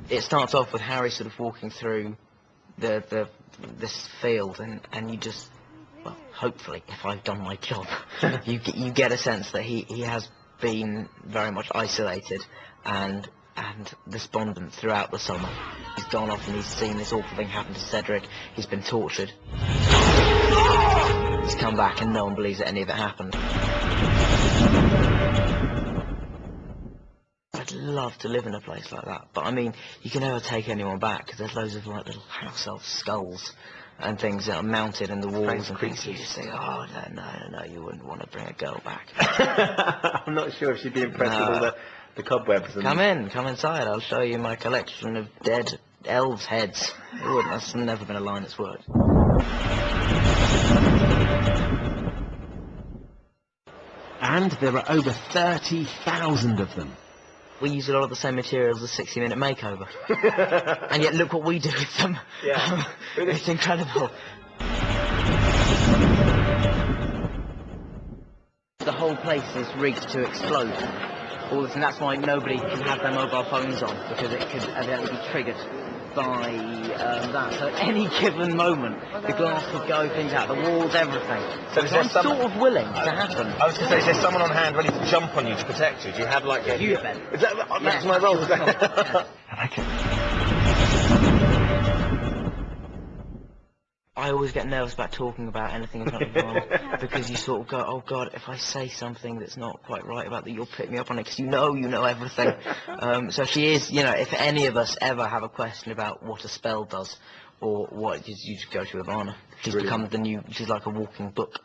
It starts off with Harry sort of walking through this field, and you just, well, hopefully, if I've done my job, you get a sense that he has been very much isolated and despondent throughout the summer. He's gone off and he's seen this awful thing happen to Cedric. He's been tortured. He's come back and no one believes that any of it happened. I'd love to live in a place like that, but I mean, you can never take anyone back because there's loads of like little house elf skulls and things that are mounted in the walls and things. You just think, oh no, you wouldn't want to bring a girl back. I'm not sure if she'd be impressed with all the cobwebs. And... Come inside. I'll show you my collection of dead elves' heads. That's never been a line that's worked. And there are over 30,000 of them. We use a lot of the same materials as 60-minute makeover. And yet look what we do with them. Yeah. It's incredible. The whole place is rigged to explode. All this, and that's why nobody can have their mobile phones on, because it could evidently be triggered by that. So at any given moment, the glass could go, things out the walls, everything. So I'm sort of willing to happen. I was going to say, is there someone on hand ready to jump on you to protect you? Do you have like a... You bet. Is that's my role? I always get nervous about talking about anything in front of Mom, because you sort of go, oh God, if I say something that's not quite right about that, you'll pick me up on it, because you know everything. So she is, if any of us ever have a question about what a spell does, or what, you just go to Ivana. She's become she's like a walking book.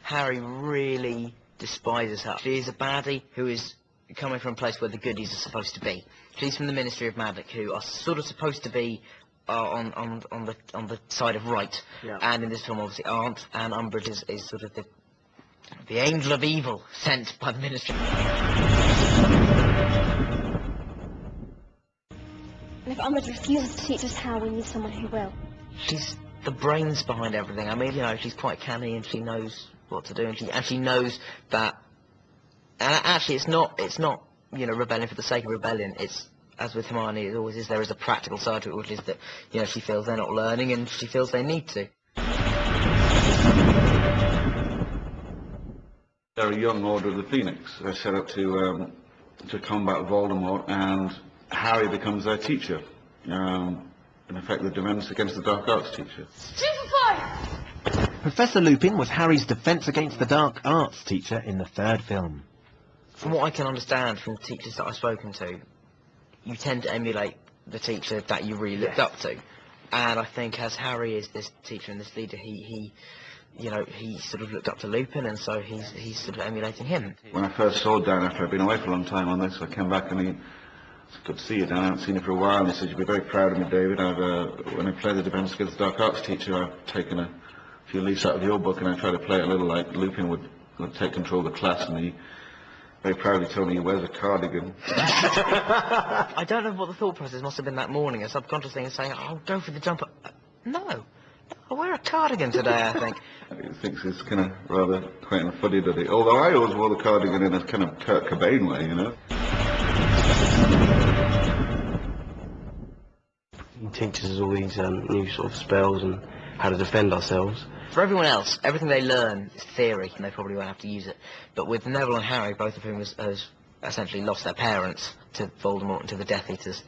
Harry really despises her. She is a baddie who is coming from a place where the goodies are supposed to be. She's from the Ministry of Magic, who are sort of supposed to be on the side of right, and in this film obviously aren't. And Umbridge is sort of the angel of evil sent by the Ministry. And if Umbridge refuses to teach us how, we need someone who will. She's the brains behind everything. I mean, she's quite canny and she knows what to do, and she knows that. And actually, it's not rebellion for the sake of rebellion. It's, as with Hermione, it always is, there is a practical side to it, which is that, she feels they're not learning and she feels they need to. They're a young Order of the Phoenix. They're set up to combat Voldemort, and Harry becomes their teacher. In effect, the defense against the dark arts teacher. Professor Lupin was Harry's defense against the dark arts teacher in the third film. From what I can understand from the teachers that I've spoken to, you tend to emulate the teacher that you really looked up to. And I think as Harry is this teacher and this leader, he sort of looked up to Lupin, and so he's sort of emulating him. When I first saw Dan, after I'd been away for a long time on this, I came back and it's good to see you, Dan. I haven't seen you for a while. And he said, you'll be very proud of me, David. When I play the defense against the dark arts teacher, I've taken a few leaves out of your book and I try to play it a little like Lupin would take control of the class, and he very proudly told me he wears a cardigan. I don't know what the thought process must have been that morning. A subconscious thing is saying, "I'll go for the jumper." No, I'll wear a cardigan today, I think. He thinks it's kind of rather quite a fuddy-duddy. Although I always wore the cardigan in a kind of Kurt Cobain way, He teaches us all these new sort of spells and how to defend ourselves. For everyone else, everything they learn is theory, and they probably won't have to use it. But with Neville and Harry, both of whom has essentially lost their parents to Voldemort and to the Death Eaters,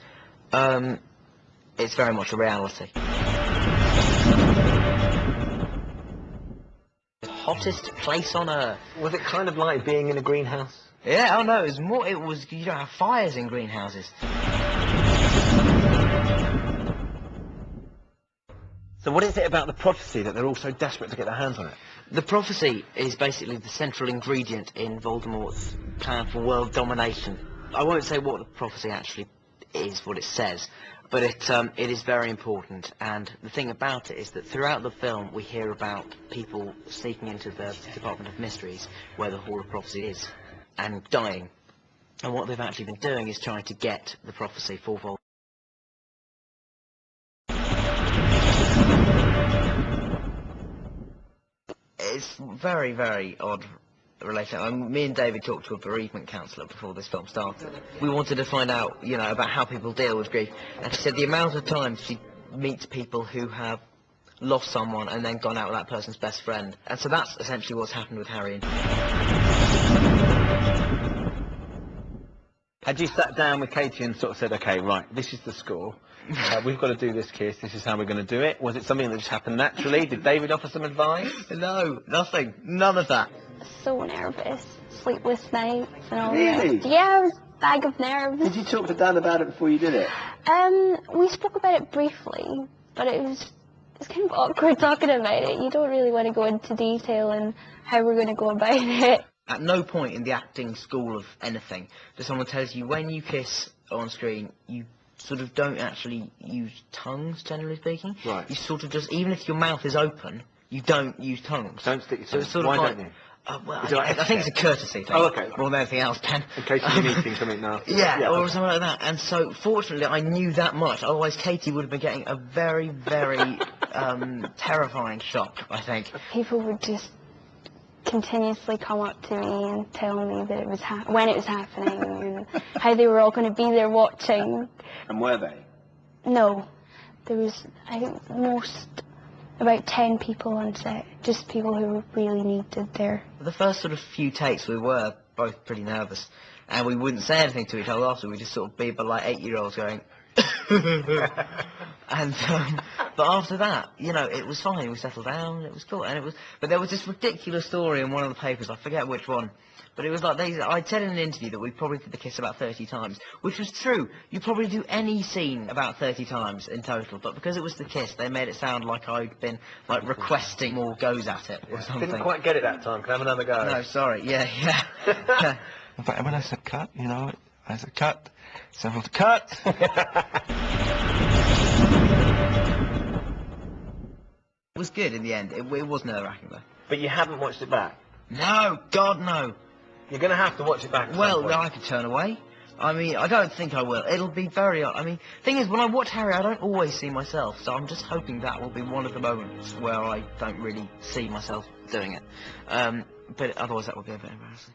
it's very much a reality. The hottest place on Earth. Was it kind of like being in a greenhouse? Yeah, no, it was, you don't have fires in greenhouses. So what is it about the prophecy that they're all so desperate to get their hands on it? The prophecy is basically the central ingredient in Voldemort's plan for world domination. I won't say what the prophecy actually is, what it says, but it is very important. And the thing about it is that throughout the film we hear about people sneaking into the Department of Mysteries, where the Hall of Prophecy is, and dying. And what they've actually been doing is trying to get the prophecy for Voldemort. It's very, very odd related. Me and David talked to a bereavement counsellor before this film started. We wanted to find out, you know, about how people deal with grief. And she said the amount of times she meets people who have lost someone and then gone out with that person's best friend. And so that's essentially what's happened with Harry. Had you sat down with Katie and sort of said, okay, right, this is the score, we've got to do this kiss, this is how we're going to do it? Was it something that just happened naturally? Did David offer some advice? No, nothing. None of that. So nervous. Sleepless nights and all Really? that. Yeah, I was a bag of nerves. Did you talk to Dan about it before you did it? We spoke about it briefly, but it's kind of awkward talking about it. You don't really want to go into detail and how we're going to go about it. At no point in the acting school of anything does someone tell you when you kiss on screen, you sort of don't actually use tongues, generally speaking. Right. You sort of just, even if your mouth is open, you don't use tongues. Don't stick your So tongue. it's sort Why of like, don't you? Well, Is it like I think it's a courtesy thing. Oh, okay. More than anything else, Ben. In case you're eating something nasty. Yeah, or okay. something like that. And so, fortunately, I knew that much. Otherwise, Katie would have been getting a very, very terrifying shock, I think. People would just continuously come up to me and tell me that it was when it was happening and how they were all going to be there watching. And were they? No, there was, I think, about 10 people on set, just people who were really needed there. The first sort of few takes, we were both pretty nervous, and we wouldn't say anything to each other after. We'd just sort of be but like 8-year-olds going, and but after that, you know, it was fine. We settled down. It was cool, and it was. But there was this ridiculous story in one of the papers. I forget which one. But it was like, I said in an interview that we probably did the kiss about 30 times, which was true. You probably do any scene about 30 times in total, but because it was the kiss, they made it sound like I'd been, like, requesting more goes at it or something. Didn't quite get it that time. Can I have another go? No, sorry. Yeah. In fact, when I said cut, you know, I said cut, several to cut. It was good in the end. It was nerve-wracking, though. But you haven't watched it back? No, God, no. You're going to have to watch it back at Well, some point. I could turn away. I mean, I don't think I will. It'll be very... I mean, thing is, when I watch Harry, I don't always see myself, so I'm just hoping that will be one of the moments where I don't really see myself doing it. But otherwise, that would be a bit embarrassing.